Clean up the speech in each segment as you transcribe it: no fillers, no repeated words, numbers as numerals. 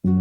We've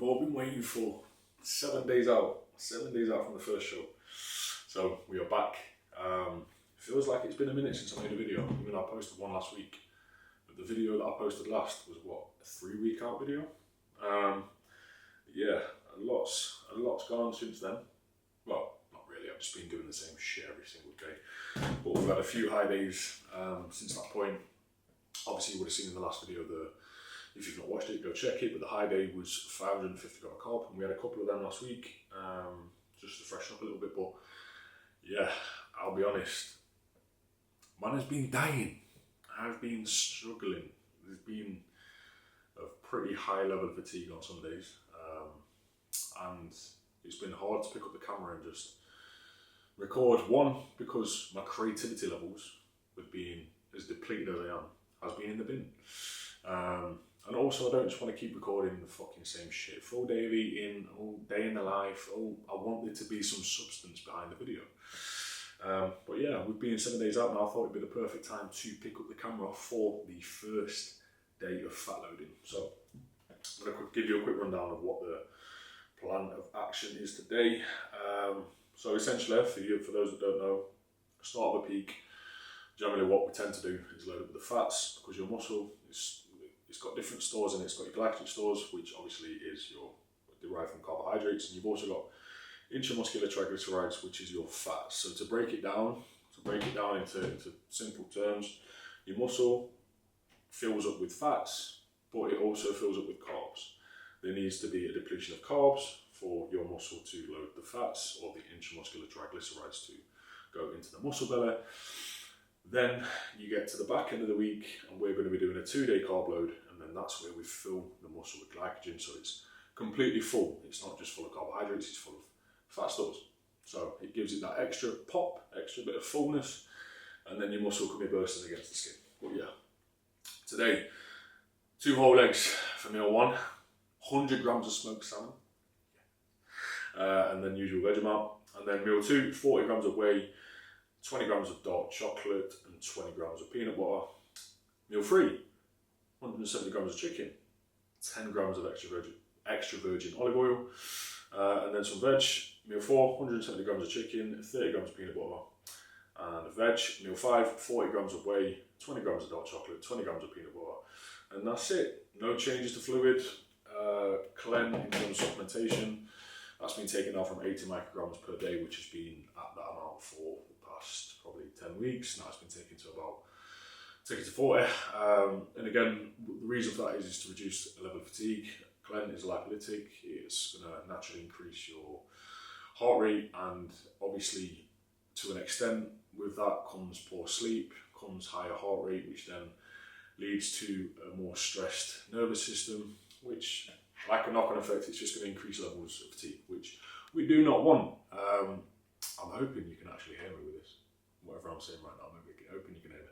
all been waiting for 7 days out from the first show. So we are back. Feels like it's been a minute since I made a video, even though I posted one last week. But the video that I posted last was what, a 3-week out video? Yeah, a lot's gone on since then. Well, not really, I've just been doing the same shit every single day. But we've had a few high days since that point. Obviously you would have seen in the last video if you've not watched it, go check it, but the high day was 550 gram of carb, and we had a couple of them last week, just to freshen up a little bit. But yeah, I'll be honest, man has been dying. I've been struggling. There's been a pretty high level of fatigue on some days, and it's been hard to pick up the camera and just record. One, because my creativity levels, with being as depleted as I am, has been in the bin. And also, I don't just want to keep recording the fucking same shit. Full day of eating, day in the life. I want there to be some substance behind the video. But yeah, we've been 7 days out now. I thought it'd be the perfect time to pick up the camera for the first day of fat loading. So I'm going to give you a quick rundown of what the plan of action is today. So essentially, for those that don't know, start of a peak. Generally, what we tend to do is load up with the fats, because your muscle it's got different stores in it. It's got your glycogen stores, which obviously is derived from carbohydrates, and you've also got intramuscular triglycerides, which is your fats. So to break it down into simple terms, your muscle fills up with fats, but it also fills up with carbs. There needs to be a depletion of carbs for your muscle to load the fats, or the intramuscular triglycerides to go into the muscle belly. Then you get to the back end of the week, and we're going to be doing a 2-day carb load, and then that's where we fill the muscle with glycogen, so it's completely full. It's not just full of carbohydrates, it's full of fat stores. So it gives it that extra pop, extra bit of fullness, and then your muscle can be bursting against the skin. But yeah, today, 2 whole eggs for meal 1, 100 grams of smoked salmon, and then usual veg amount. And then meal 2, 40 grams of whey, 20 grams of dark chocolate, and 20 grams of peanut butter. Meal 3, 170 grams of chicken, 10 grams of extra virgin olive oil, and then some veg. Meal 4, 170 grams of chicken, 30 grams of peanut butter, and veg. Meal 5, 40 grams of whey, 20 grams of dark chocolate, 20 grams of peanut butter, and that's it. No changes to fluid. Clen in terms of supplementation, that's been taken now from 80 micrograms per day, which has been at that amount for probably 10 weeks. Now it's been taken to 40. And again, the reason for that is to reduce the level of fatigue. Clen is lipolytic. It's going to naturally increase your heart rate, and obviously to an extent with that comes poor sleep, comes higher heart rate, which then leads to a more stressed nervous system, which, like a knock-on effect, it's just going to increase levels of fatigue, which we do not want. I'm hoping you can actually hear me with this. Whatever I'm saying right now, maybe hoping you can hear me.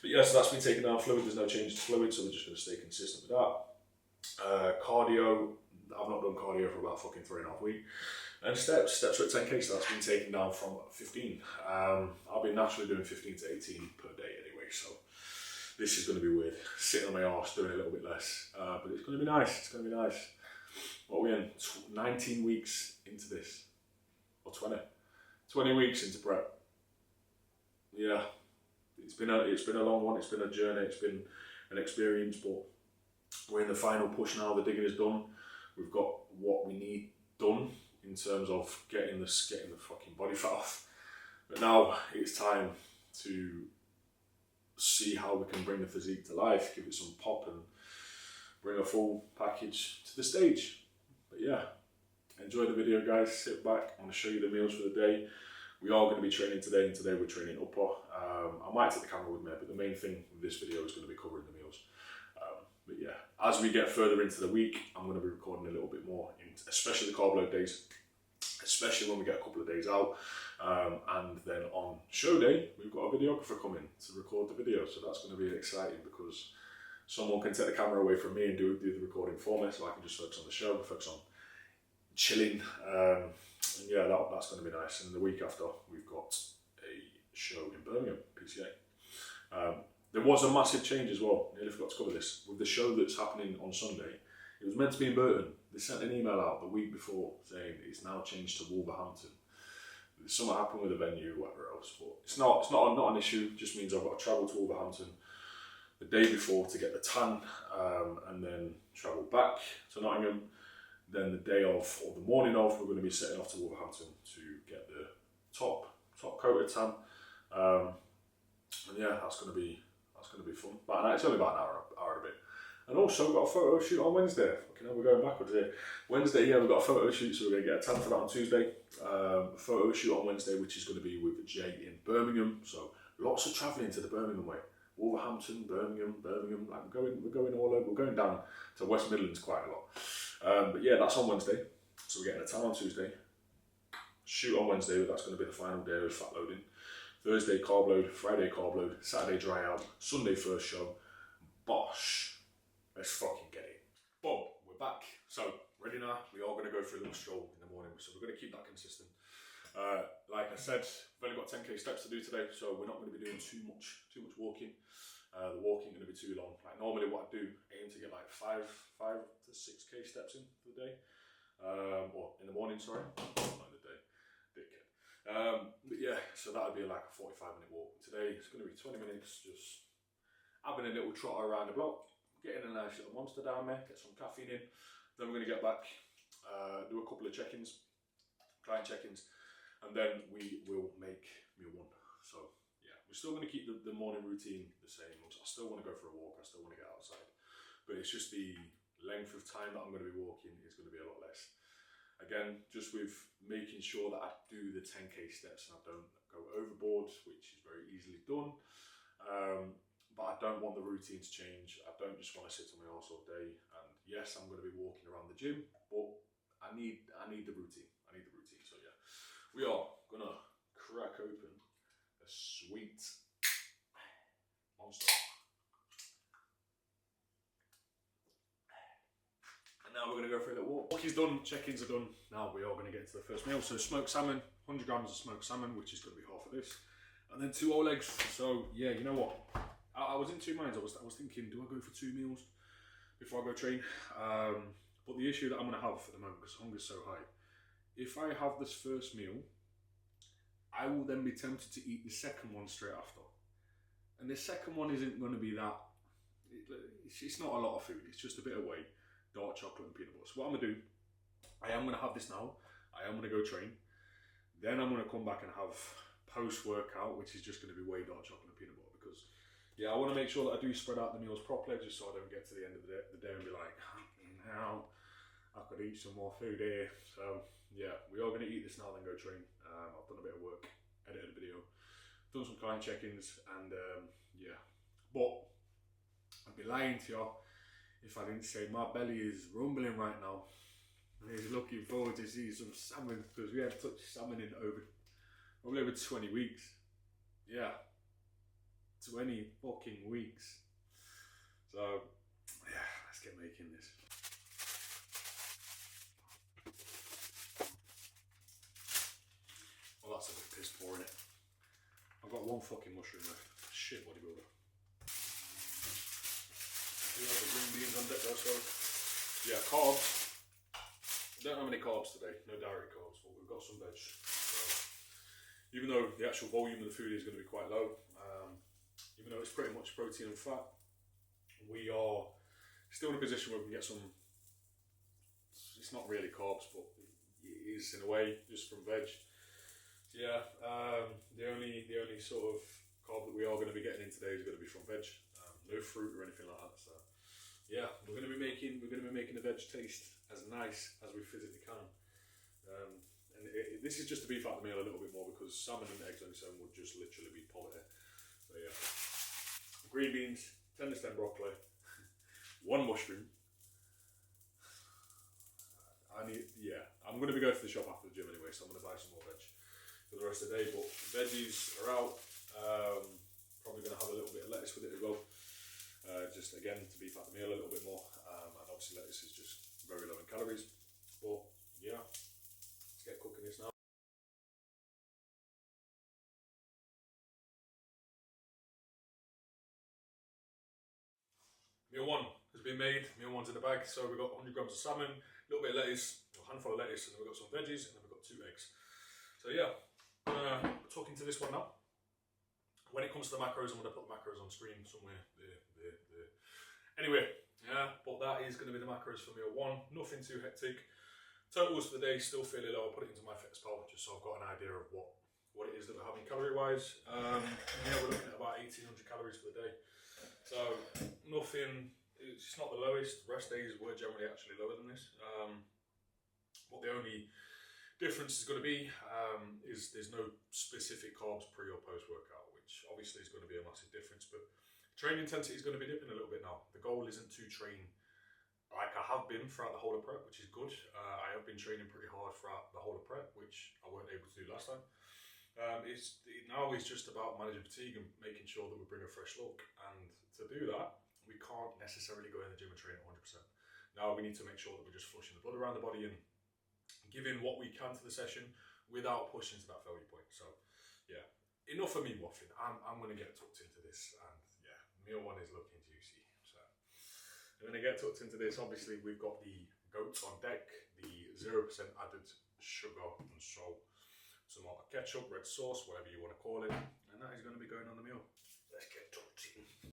But yeah, so that's been taken down. Fluid, there's no change to fluid, so we're just going to stay consistent with that. Cardio, I've not done cardio for about fucking 3.5 weeks. And steps are at 10k, so that's been taken down from 15. I'll I've been naturally doing 15 to 18 per day anyway, so this is going to be weird. Sitting on my arse, doing a little bit less, but it's going to be nice. It's going to be nice. What are we in? 19 weeks into this, or 20? 20 weeks into prep. Yeah, it's been a long one. It's been a journey. It's been an experience, but we're in the final push now. The digging is done. We've got what we need done in terms of getting the fucking body fat off. But now it's time to see how we can bring the physique to life, give it some pop, and bring a full package to the stage. But yeah, enjoy the video, guys. Sit back. I'm going to show you the meals for the day. We are going to be training today, and today we're training upper. I might take the camera with me, but the main thing with this video is going to be covering the meals. But yeah, as we get further into the week, I'm going to be recording a little bit more, especially the carb load days, especially when we get a couple of days out. And then on show day, we've got a videographer coming to record the video. So that's going to be exciting because someone can take the camera away from me and do the recording for me, so I can just focus on the show, focus on chilling. And yeah, that's going to be nice. And the week after, we've got a show in Birmingham, PCA. There was a massive change as well. Nearly forgot to cover this. With the show that's happening on Sunday, it was meant to be in Burton. They sent an email out the week before saying it's now changed to Wolverhampton. Something happened with the venue, whatever else, but it's not an issue. It just means I've got to travel to Wolverhampton the day before to get the tan, and then travel back to Nottingham. Then the day of, or the morning of, we're going to be setting off to Wolverhampton to get the top coat of tan. And yeah, that's going to be fun. But it's only about an hour and a bit. And also we've got a photo shoot on Wednesday. Okay, now we're going backwards here. Wednesday, yeah, we've got a photo shoot, so we're going to get a tan for that on Tuesday. Photo shoot on Wednesday, which is going to be with Jay in Birmingham. So lots of travelling to the Birmingham way. Wolverhampton, Birmingham. Like we're going all over. We're going down to West Midlands quite a lot. But yeah, that's on Wednesday. So we're getting a tan on Tuesday. Shoot on Wednesday, but that's going to be the final day of fat loading. Thursday carb load, Friday carb load, Saturday dry out, Sunday first show. Bosh. Let's fucking get it. Boom, we're back. So, ready now? We are going to go for a little stroll in the morning, so we're going to keep that consistent. Like I said, we've only got 10k steps to do today, so we're not going to be doing too much walking. The walking is going to be too long. Like normally what I do, aim to get like 5 to 6k steps in for the day. Or in the morning, sorry. Not in the day. Dickhead. But yeah, so that would be like a 45-minute walk. Today it's going to be 20 minutes, just having a little trot around the block, getting a nice little monster down there, get some caffeine in. Then we're going to get back, do a couple of check-ins, client check-ins, and then we will make meal one. So yeah, we're still going to keep the morning routine the same. I still want to go for a walk, I still want to get outside, but it's just the length of time that I'm going to be walking is going to be a lot less. Again, just with making sure that I do the 10k steps and I don't go overboard, which is very easily done. But I don't want the routine to change. I don't just want to sit on my arse all day. And yes, I'm going to be walking around the gym, but I need the routine. I need the routine. So yeah, we are going to crack open a sweet monster. And now we're going to go for a little walk. Walk is done, check-ins are done. Now we are going to get into the first meal. So smoked salmon, 100 grams of smoked salmon, which is going to be half of this. And then 2 whole eggs. So yeah, you know what? I was in two minds. I was thinking, do I go for 2 meals before I go train? But the issue that I'm going to have at the moment, because hunger is so high, if I have this first meal, I will then be tempted to eat the second one straight after. And the second one isn't going to be that, it's not a lot of food, it's just a bit of whey, dark chocolate and peanut butter. So what I'm going to do, I am going to have this now, I am going to go train, then I'm going to come back and have post-workout, which is just going to be whey, dark chocolate and peanut butter, because yeah, I want to make sure that I do spread out the meals properly, just so I don't get to the end of the day and be like, now I could eat some more food here. So yeah, we are going to eat this now, then go train. I've done a bit of work, edited a video, done some client check-ins, and yeah. But I'd be lying to you if I didn't say my belly is rumbling right now. He's looking forward to see some salmon, because we haven't touched salmon in probably over 20 weeks. Yeah. 20 fucking weeks. So yeah, let's get making this. Well, that's a bit piss poor, innit? I've got got one fucking mushroom left. Shit, bodybuilder. We have the green beans on deck though, so yeah, carbs. Don't have any carbs today, no dairy carbs, but we've got some veg. So, even though the actual volume of the food is going to be quite low, even though it's pretty much protein and fat, we are still in a position where we can get some, it's not really carbs, but it is in a way, just from veg. Yeah, the only sort of carb that we are going to be getting in today is going to be from veg. No fruit or anything like that. So yeah, we're going to be making the veg taste as nice as we physically can. And this is just to beef out the meal a little bit more, because salmon and eggs on its own would just literally be polity. So yeah, green beans, tender stem broccoli, one mushroom. I'm going to be going to the shop after the gym anyway, so I'm going to buy some more veg for the rest of the day. But veggies are out. Probably going to have a little bit of lettuce with it as well. Just again to beef out the meal a little bit more. And obviously lettuce is just very low in calories. But yeah, let's get cooking this now. Meal one has been made, meal one's in the bag, so we've got 100 grams of salmon, a little bit of lettuce, a handful of lettuce, and then we've got some veggies, and then we've got 2 eggs. So yeah, I'm going to talk into this one now. When it comes to the macros, I'm going to put the macros on screen somewhere there. Anyway, yeah, but that is going to be the macros for meal one, nothing too hectic. Totals for the day still fairly low. I'll put it into MyFitnessPal just so I've got an idea of what it is that we're having calorie-wise. Yeah, we're looking at about 1,800 calories for the day. So nothing, it's not the lowest. Rest days were generally actually lower than this. What the only difference is going to be is there's no specific carbs pre or post workout, which obviously is going to be a massive difference. But training intensity is going to be dipping a little bit now. The goal isn't to train like I have been throughout the whole of prep, which is good. I have been training pretty hard throughout the whole of prep, which I weren't able to do last time. Now it's just about managing fatigue and making sure that we bring a fresh look. And to do that, we can't necessarily go in the gym and train at 100%. Now we need to make sure that we're just flushing the blood around the body and giving what we can to the session without pushing to that failure point. So yeah, enough of me waffling. I'm going to get tucked into this, and yeah, meal one is looking juicy. So I'm going to get tucked into this. Obviously, we've got the goats on deck, the 0% added sugar and salt, some more ketchup, red sauce, whatever you want to call it, and that is going to be going on the meal. Let's get tucked in.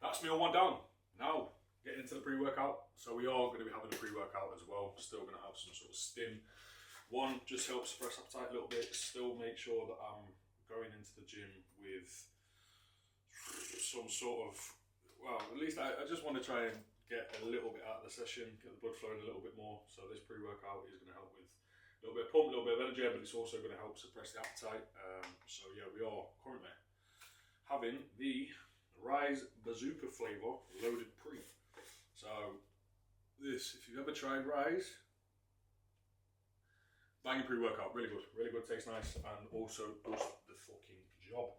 That's meal one down. Now, getting into the pre-workout. So we are going to be having a pre-workout as well. Still going to have some sort of stim. One, just helps suppress appetite a little bit. Still make sure that I'm going into the gym with some sort of, well, at least I just want to try and get a little bit out of the session, get the blood flowing a little bit more. So this pre-workout is going to help with a little bit of pump, a little bit of energy, but it's also going to help suppress the appetite. So yeah, we are currently having the Rise Bazooka flavour loaded pre. So this, if you've ever tried Rise, banging pre-workout, really good, tastes nice, and also does the fucking job.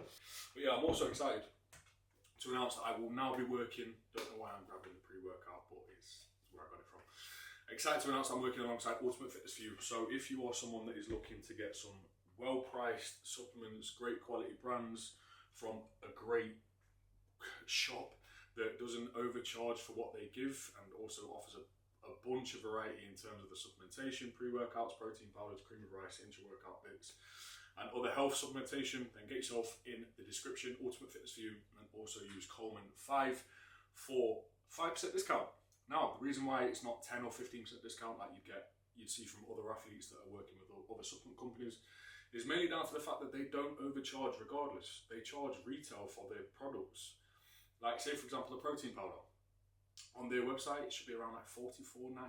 But yeah, I'm also excited to announce that I will now be working, don't know why I'm grabbing the pre-workout, but it's where I got it from. Excited to announce I'm working alongside Ultimate Fitness for You. So if you are someone that is looking to get some well-priced supplements, great quality brands from a great shop that doesn't overcharge for what they give and also offers a bunch of variety in terms of the supplementation, pre-workouts, protein powders, cream of rice, intra-workout bits, and other health supplementation, then get yourself in the description, Ultimate Fitness for You, and also use Coleman5 for 5% discount. Now, the reason why it's not 10 or 15% discount like you'd see from other athletes that are working with other supplement companies is mainly down to the fact that they don't overcharge regardless. They charge retail for their products. Like say for example the protein powder. On their website it should be around like $44.99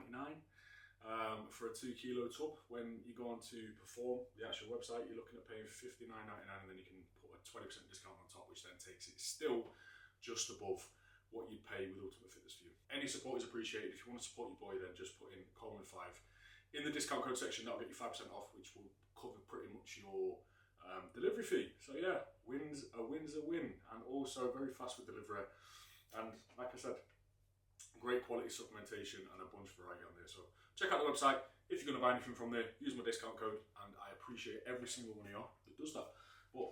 for a 2 kilo tub. When you go on to Perform, the actual website, you're looking at paying $59.99 and then you can put a 20% discount on top, which then takes it still just above what you'd pay with Ultimate Fitness for You. Any support is appreciated. If you want to support your boy, then just put in Coleman5 in the discount code section. That'll get you 5% off, which will cover pretty much your delivery fee. So yeah, win's a win, and also very fast with delivery. And like I said, great quality supplementation and a bunch of variety on there. So check out the website. If you're going to buy anything from there, use my discount code, and I appreciate every single one of y'all that does that. But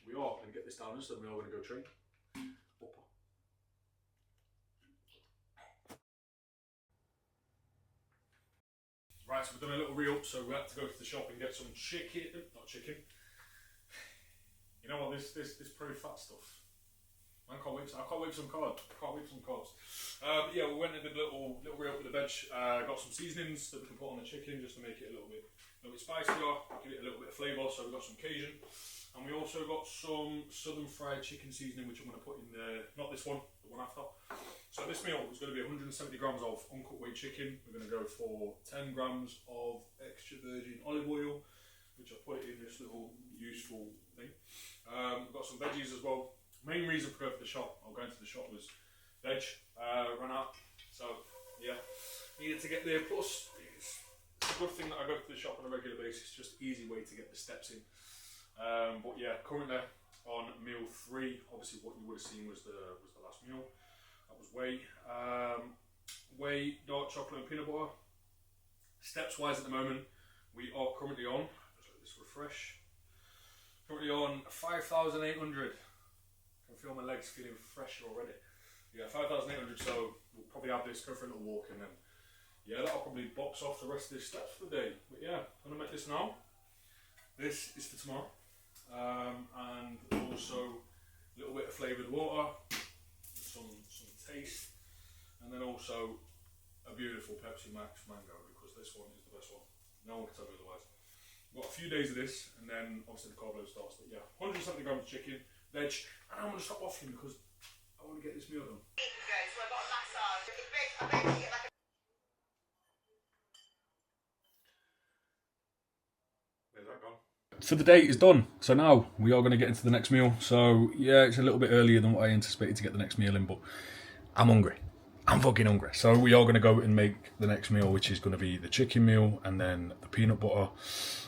we are going to get this down us, then we are going to go train. Right, so we've done a little re-up, so we had to go to the shop and get some chicken, not chicken. You know what, this pro fat stuff. I can't wait for some carbs. Yeah, we went and did a little re-up with the veg. Got some seasonings that we can put on the chicken just to make it a little bit spicier, give it a little bit of flavour. So we got some Cajun, and we also got some southern fried chicken seasoning, which I'm going to put in the, not this one, the one after. So this meal is going to be 170 grams of uncut weight chicken. We're going to go for 10 grams of extra virgin olive oil, which I've put in this little useful thing. We've got some veggies as well. Main reason for going to the shop, or going to the shop, was veg, ran out. So yeah, needed to get there. Plus, it's a good thing that I go to the shop on a regular basis. Just easy way to get the steps in. But yeah, currently on meal 3. Obviously, what you would have seen was the last meal. That was whey, dark chocolate and peanut butter. Steps wise at the moment, we are currently on, just let this refresh, currently on 5,800. I can feel my legs feeling fresher already. Yeah, 5,800, so we'll probably have this, go for a little walk, and then, yeah, that'll probably box off the rest of the steps for the day. But yeah, I'm gonna make this now. This is for tomorrow. And also a little bit of flavoured water, some taste, and then also a beautiful Pepsi Max mango, because this one is the best one. No one can tell me otherwise. We've got a few days of this, and then obviously the carb load starts. But yeah, 170 grams of chicken, veg, and I'm going to stop waffling because I want to get this meal done. So I got a massage. I basically get like a... Where's that gone? So the day is done. So now we are going to get into the next meal. So yeah, it's a little bit earlier than what I anticipated to get the next meal in, but I'm hungry. I'm fucking hungry. So we are going to go and make the next meal, which is going to be the chicken meal and then the peanut butter.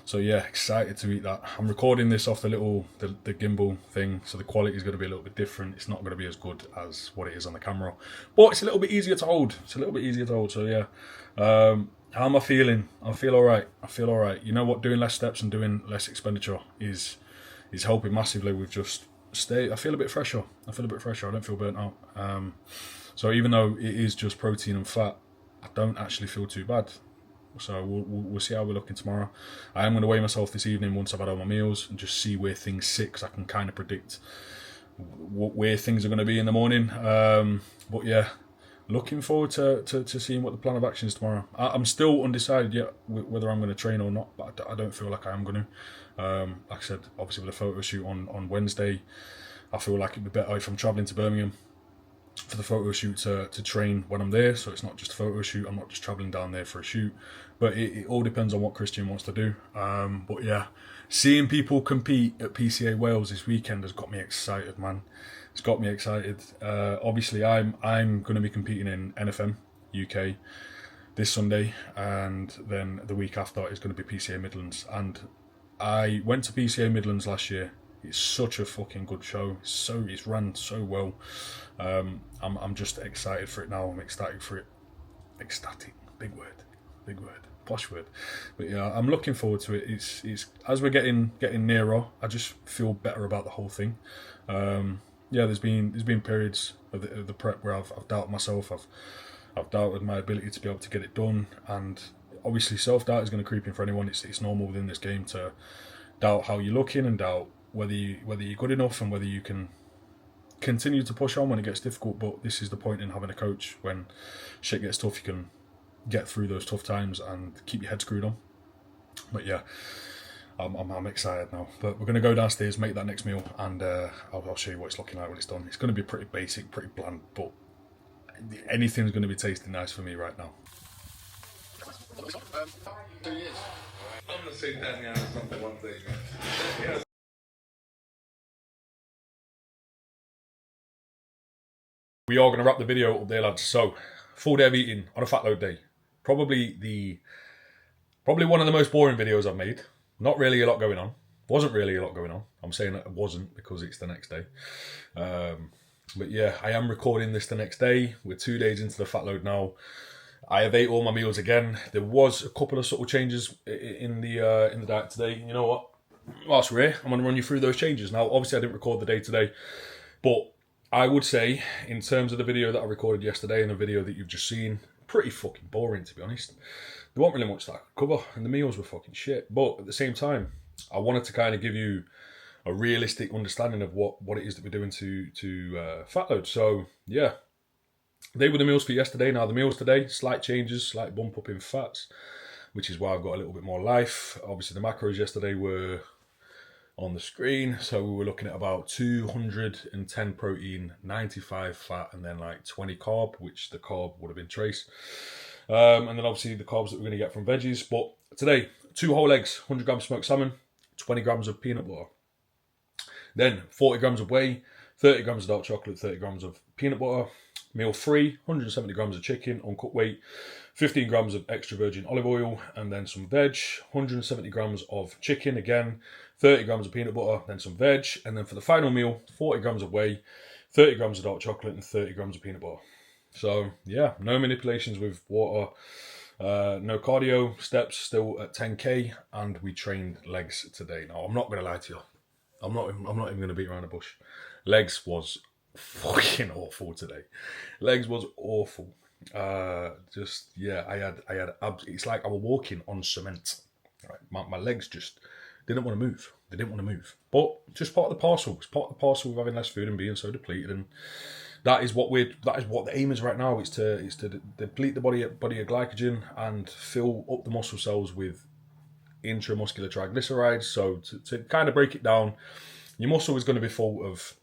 So yeah, excited to eat that. I'm recording this off the gimbal thing, so the quality is going to be a little bit different. It's not going to be as good as what it is on the camera, but it's a little bit easier to hold. So yeah, how am I feeling? I feel all right. You know what? Doing less steps and doing less expenditure is helping massively with just I feel a bit fresher. I don't feel burnt out. So even though it is just protein and fat, I don't actually feel too bad. So we'll see how we're looking tomorrow. I am going to weigh myself this evening once I've had all my meals and just see where things sit, because I can kind of predict where things are going to be in the morning. But yeah, looking forward to seeing what the plan of action is tomorrow. I'm still undecided yet whether I'm going to train or not, but I don't feel like I am going to. Like I said, obviously with a photo shoot on Wednesday, I feel like it'd be better if I'm travelling to Birmingham for the photo shoot to train when I'm there, so it's not just a photo shoot. I'm not just travelling down there for a shoot, but it all depends on what Christian wants to do. But yeah, seeing people compete at PCA Wales this weekend has got me excited, man. It's got me excited. Obviously I'm going to be competing in NFM UK this Sunday, and then the week after is going to be PCA Midlands. And I went to PCA Midlands last year. It's such a fucking good show. It's ran so well. I'm just excited for it now. I'm ecstatic for it. Ecstatic, big word, posh word. But yeah, I'm looking forward to it. It's as we're getting nearer, I just feel better about the whole thing. Yeah, there's been periods of the prep where I've doubted myself. I've doubted my ability to be able to get it done, and obviously self-doubt is going to creep in for anyone. It's normal within this game to doubt how you're looking and doubt whether you're good enough and whether you can continue to push on when it gets difficult. But this is the point in having a coach. When shit gets tough, you can get through those tough times and keep your head screwed on. But yeah, I'm excited now. But we're going to go downstairs, make that next meal, and I'll show you what it's looking like when it's done. It's going to be pretty basic, pretty bland, but anything's going to be tasting nice for me right now. 2 years. I'm going to say 10 years, number one thing. Yeah. We are going to wrap the video up there, lads. So, full day of eating on a fat load day. Probably one of the most boring videos I've made. Not really a lot going on. Wasn't really a lot going on. I'm saying that it wasn't because it's the next day. But yeah, I am recording this the next day. We're 2 days into the fat load now. I have ate all my meals again. There was a couple of subtle changes in the diet today. You know what? whilst we're here, I'm going to run you through those changes. Now, obviously, I didn't record the day today, but I would say, in terms of the video that I recorded yesterday and the video that you've just seen, pretty fucking boring, to be honest. There wasn't really much that I could cover, and the meals were fucking shit. But at the same time, I wanted to kind of give you a realistic understanding of what it is that we're doing to fat load. So, yeah, they were the meals for yesterday. Now, the meals today, slight changes, slight bump up in fats, which is why I've got a little bit more life. Obviously, the macros yesterday were on the screen, so we were looking at about 210 protein, 95 fat, and then like 20 carb, which the carb would have been trace. And then obviously the carbs that we're going to get from veggies. But today, 2 whole eggs, 100 grams smoked salmon, 20 grams of peanut butter. Then 40 grams of whey, 30 grams of dark chocolate, 30 grams of peanut butter. Meal free, 170 grams of chicken, uncut weight, 15 grams of extra virgin olive oil, and then some veg, 170 grams of chicken, again, 30 grams of peanut butter, then some veg. And then for the final meal, 40 grams of whey, 30 grams of dark chocolate, and 30 grams of peanut butter. So, yeah, no manipulations with water, no cardio, steps still at 10k, and we trained legs today. Now, I'm not going to lie to you. I'm not even going to beat around the bush. Legs was fucking awful today. Legs was awful. Yeah, I had abs. It's like I was walking on cement. Right? My legs just didn't want to move. They didn't want to move. But just part of the parcel. It's part of the parcel of having less food and being so depleted. And that is what the aim is right now. It's to deplete the body of glycogen and fill up the muscle cells with intramuscular triglycerides. So to kind of break it down, your muscle is going to be full of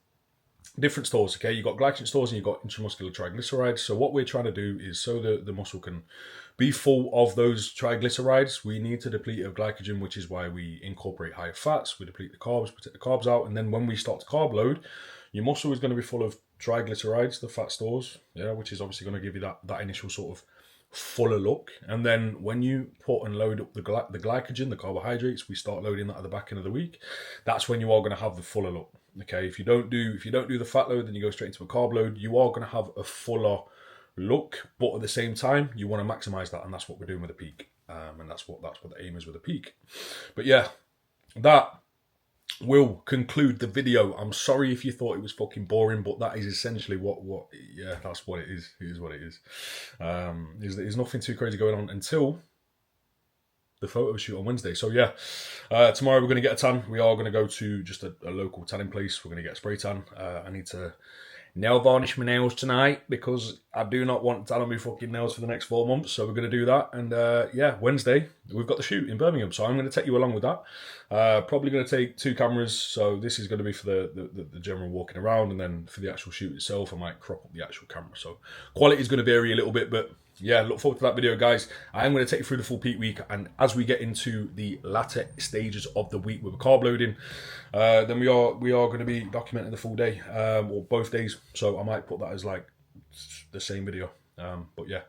different stores. Okay, you've got glycogen stores and you've got intramuscular triglycerides. So what we're trying to do is, so the muscle can be full of those triglycerides, we need to deplete of glycogen, which is why we incorporate higher fats. We deplete the carbs, put the carbs out, and then when we start to carb load, your muscle is going to be full of triglycerides, the fat stores, yeah, which is obviously going to give you that initial sort of fuller look. And then when you put and load up the glycogen, the carbohydrates, we start loading that at the back end of the week. That's when you are going to have the fuller look. Okay, if you don't do the fat load, then you go straight into a carb load, you are going to have a fuller look, but at the same time, you want to maximize that, and that's what we're doing with the peak. And that's what the aim is with the peak. But yeah, that will conclude the video. I'm sorry if you thought it was fucking boring, but that is essentially that's what it is. It is what it is. There's nothing too crazy going on until the photo shoot on Wednesday. So yeah, tomorrow we're going to get a tan. We are going to go to just a local tanning place. We're going to get a spray tan. I need to nail varnish my nails tonight because I do not want to tan on my fucking nails for the next 4 months. So we're going to do that. And yeah, Wednesday we've got the shoot in Birmingham. So I'm going to take you along with that. Probably going to take 2 cameras. So this is going to be for the general walking around, and then for the actual shoot itself, I might crop up the actual camera. So quality is going to vary a little bit, but yeah, look forward to that video, guys. I am going to take you through the full peak week, and as we get into the latter stages of the week with carb loading, then we are going to be documenting the full day, or both days. So I might put that as like the same video. But yeah,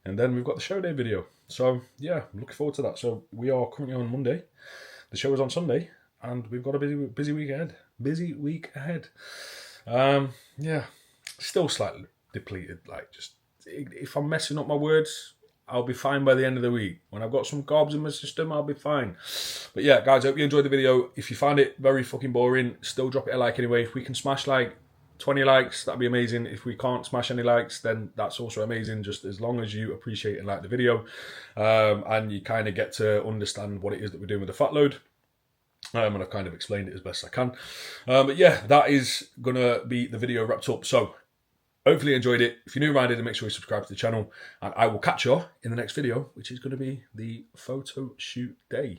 and then we've got the show day video. So yeah, I'm looking forward to that. So we are currently on Monday. The show is on Sunday, and we've got a busy week ahead. Busy week ahead. Yeah, still slightly depleted. Like, just if I'm messing up my words, I'll be fine by the end of the week. When I've got some carbs in my system, I'll be fine. But yeah, guys, I hope you enjoyed the video. If you find it very fucking boring, still drop it a like anyway. If we can smash like 20 likes, that'd be amazing. If we can't smash any likes, then that's also amazing, just as long as you appreciate and like the video, and you kind of get to understand what it is that we're doing with the fat load. And I've kind of explained it as best I can. But yeah, that is going to be the video wrapped up. So hopefully you enjoyed it. If you're new around here, then make sure you subscribe to the channel. And I will catch you in the next video, which is going to be the photo shoot day.